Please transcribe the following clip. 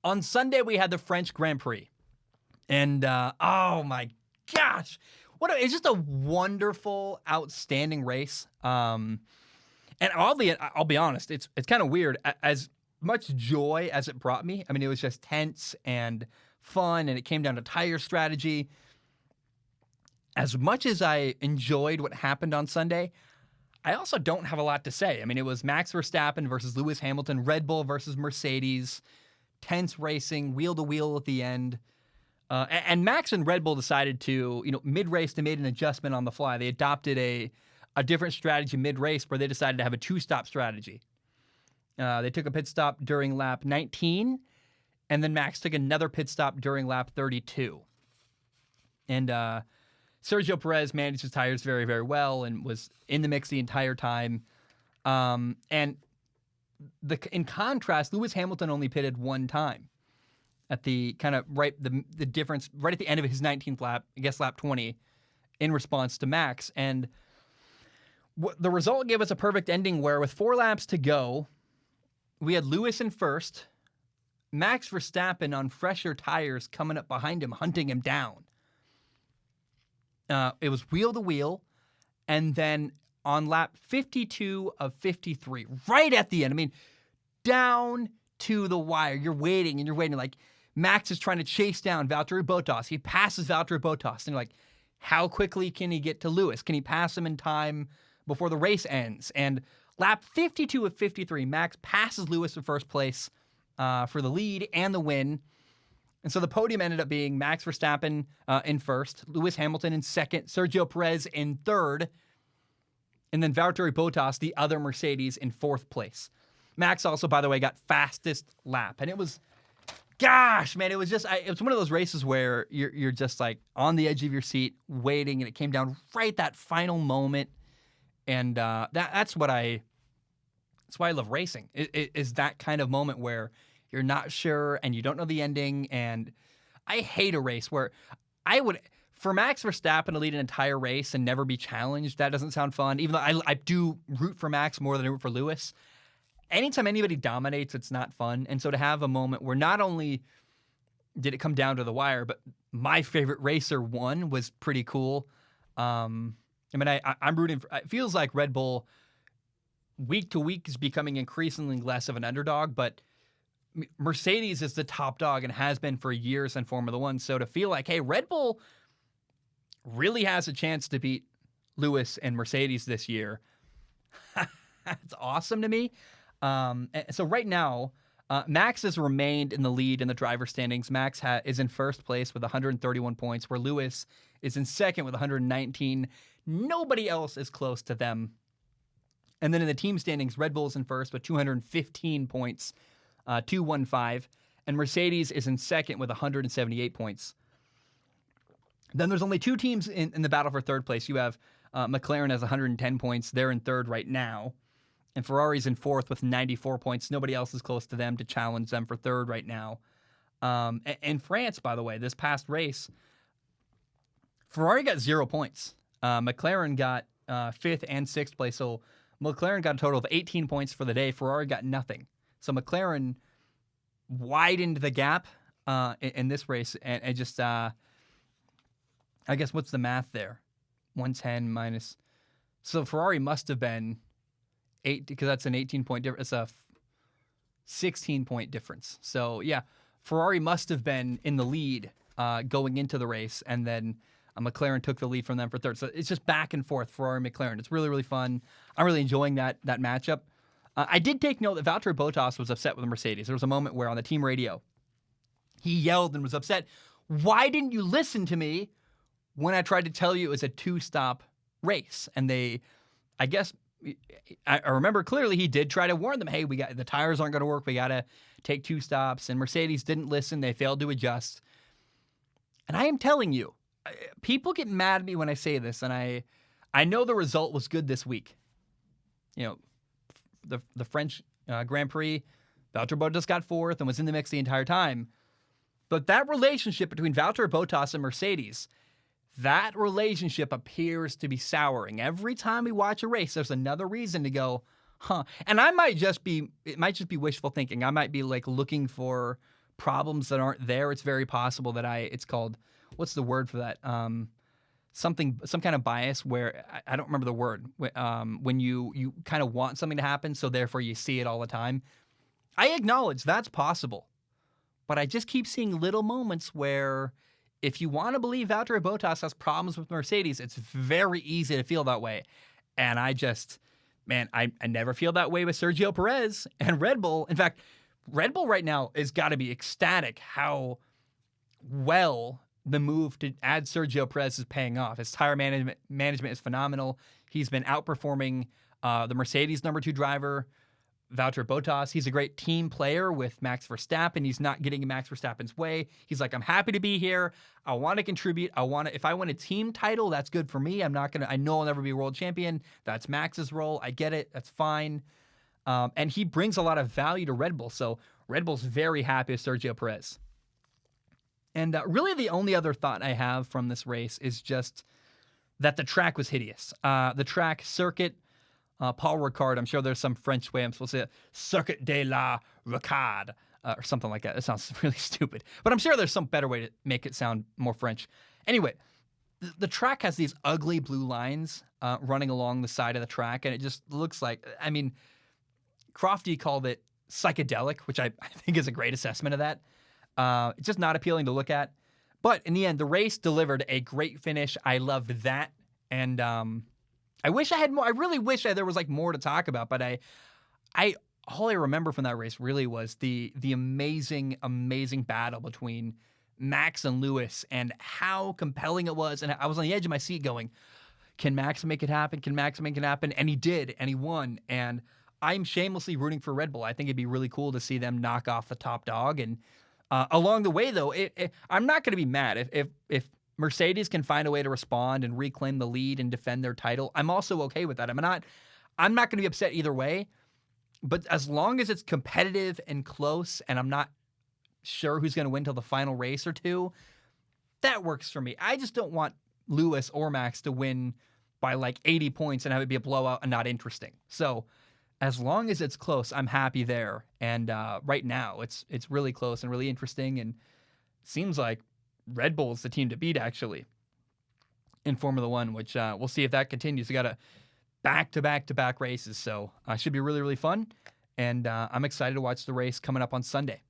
On Sunday, we had the French Grand Prix. And oh my gosh, it's just a wonderful, outstanding race. And oddly, I'll be honest, it's kind of weird. As much joy as it brought me, I mean, it was just tense and fun, and it came down to tire strategy. As much as I enjoyed what happened on Sunday, I also don't have a lot to say. I mean, it was Max Verstappen versus Lewis Hamilton, Red Bull versus Mercedes, tense racing, wheel to wheel at the end. And Max and Red Bull decided to, mid-race, they made an adjustment on the fly. They adopted a different strategy mid-race where they decided to have a two-stop strategy. They took a pit stop during lap 19, and then Max took another pit stop during lap 32. And Sergio Perez managed his tires very, very well and was in the mix the entire time. In contrast, Lewis Hamilton only pitted one time at the kind of the difference right at the end of his 19th lap, I guess lap 20, in response to Max. And the result gave us a perfect ending where with 4 laps to go, we had Lewis in first, Max Verstappen on fresher tires coming up behind him, hunting him down. It was wheel to wheel, and then on lap 52 of 53, right at the end, I mean, down to the wire, you're waiting, like, Max is trying to chase down Valtteri Bottas. He passes Valtteri Bottas, and you're like, how quickly can he get to Lewis? Can he pass him in time before the race ends? And lap 52 of 53, Max passes Lewis in first place for the lead and the win. And so the podium ended up being Max Verstappen in first, Lewis Hamilton in second, Sergio Perez in third, and then Valtteri Bottas, the other Mercedes, in fourth place. Max also, by the way, got fastest lap. And it was, gosh, man, it was one of those races where you're just like on the edge of your seat waiting, and it came down right that final moment. And that's why I love racing, is that kind of moment where you're not sure and you don't know the ending. And I hate a race where for Max Verstappen to lead an entire race and never be challenged, that doesn't sound fun. Even though I do root for Max more than I root for Lewis. Anytime anybody dominates, it's not fun. And so to have a moment where not only did it come down to the wire, but my favorite racer won was pretty cool. I'm rooting for, it feels like Red Bull week to week is becoming increasingly less of an underdog, but Mercedes is the top dog and has been for years in Formula One. So to feel like, hey, Red Bull really has a chance to beat Lewis and Mercedes this year, that's awesome to me. So right now, Max has remained in the lead in the driver's standings. Max is in first place with 131 points, where Lewis is in second with 119. Nobody else is close to them. And then in the team standings, Red Bull is in first with 215 points, 215, and Mercedes is in second with 178 points. Then there's only 2 teams in the battle for third place. You have McLaren has 110 points. They're in third right now. And Ferrari's in fourth with 94 points. Nobody else is close to them to challenge them for third right now. In France, by the way, this past race, Ferrari got 0 points. McLaren got 5th and 6th place. So McLaren got a total of 18 points for the day. Ferrari got nothing. So McLaren widened the gap in this race. And just, I guess, what's the math there? 110 minus. So Ferrari must have been 8, because that's an 18-point difference. It's a 16-point difference. So, yeah, Ferrari must have been in the lead going into the race, and then McLaren took the lead from them for third. So it's just back and forth, Ferrari-McLaren. It's really, really fun. I'm really enjoying that matchup. I did take note that Valtteri Bottas was upset with Mercedes. There was a moment where on the team radio, he yelled and was upset. Why didn't you listen to me when I tried to tell you it was a 2-stop race? And I guess, I remember clearly he did try to warn them, hey, the tires aren't going to work. We got to take 2 stops. And Mercedes didn't listen. They failed to adjust. And I am telling you, people get mad at me when I say this. And I know the result was good this week. The French Grand Prix, Valtteri Bottas got 4th and was in the mix the entire time. But that relationship between Valtteri Bottas and Mercedes, that relationship appears to be souring. Every time we watch a race, there's another reason to go, huh. And it might just be wishful thinking. I might be like looking for problems that aren't there, it's very possible that it's called, what's the word for that? Some kind of bias where I don't remember the word. When you kind of want something to happen, so therefore you see it all the time. I acknowledge that's possible, but I just keep seeing little moments where, if you want to believe Valtteri Bottas has problems with Mercedes, it's very easy to feel that way. And I never feel that way with Sergio Perez and Red Bull. In fact, Red Bull right now has got to be ecstatic how well the move to add Sergio Perez is paying off. His tire management is phenomenal. He's been outperforming the Mercedes number 2 driver, Valtteri Bottas. He's a great team player with Max Verstappen. He's not getting in Max Verstappen's way. He's like, I'm happy to be here. I want to contribute. If I win a team title, that's good for me. I know I'll never be a world champion. That's Max's role. I get it. That's fine. And he brings a lot of value to Red Bull. So Red Bull's very happy with Sergio Perez. And really the only other thought I have from this race is just that the track was hideous. The track circuit, Paul Ricard, I'm sure there's some French way I'm supposed to say it, Circuit de la Ricard, or something like that. It sounds really stupid. But I'm sure there's some better way to make it sound more French. Anyway, the track has these ugly blue lines running along the side of the track, and it just looks like, Crofty called it psychedelic, which I think is a great assessment of that. It's just not appealing to look at. But in the end, the race delivered a great finish. I loved that. And I wish I had more. I really wish there was more to talk about. But all I remember from that race really was the amazing, amazing battle between Max and Lewis and how compelling it was. And I was on the edge of my seat going, can Max make it happen? Can Max make it happen? And he did, and he won. And I'm shamelessly rooting for Red Bull. I think it'd be really cool to see them knock off the top dog. And along the way, though, I'm not going to be mad if Mercedes can find a way to respond and reclaim the lead and defend their title. I'm also okay with that. I'm not going to be upset either way. But as long as it's competitive and close, and I'm not sure who's going to win till the final race or two, that works for me. I just don't want Lewis or Max to win by 80 points and have it be a blowout and not interesting. So as long as it's close, I'm happy there. And right now, it's really close and really interesting. And seems like Red Bull is the team to beat, actually, in Formula One, which we'll see if that continues. We got a back-to-back-to-back races, so should be really, really fun. And I'm excited to watch the race coming up on Sunday.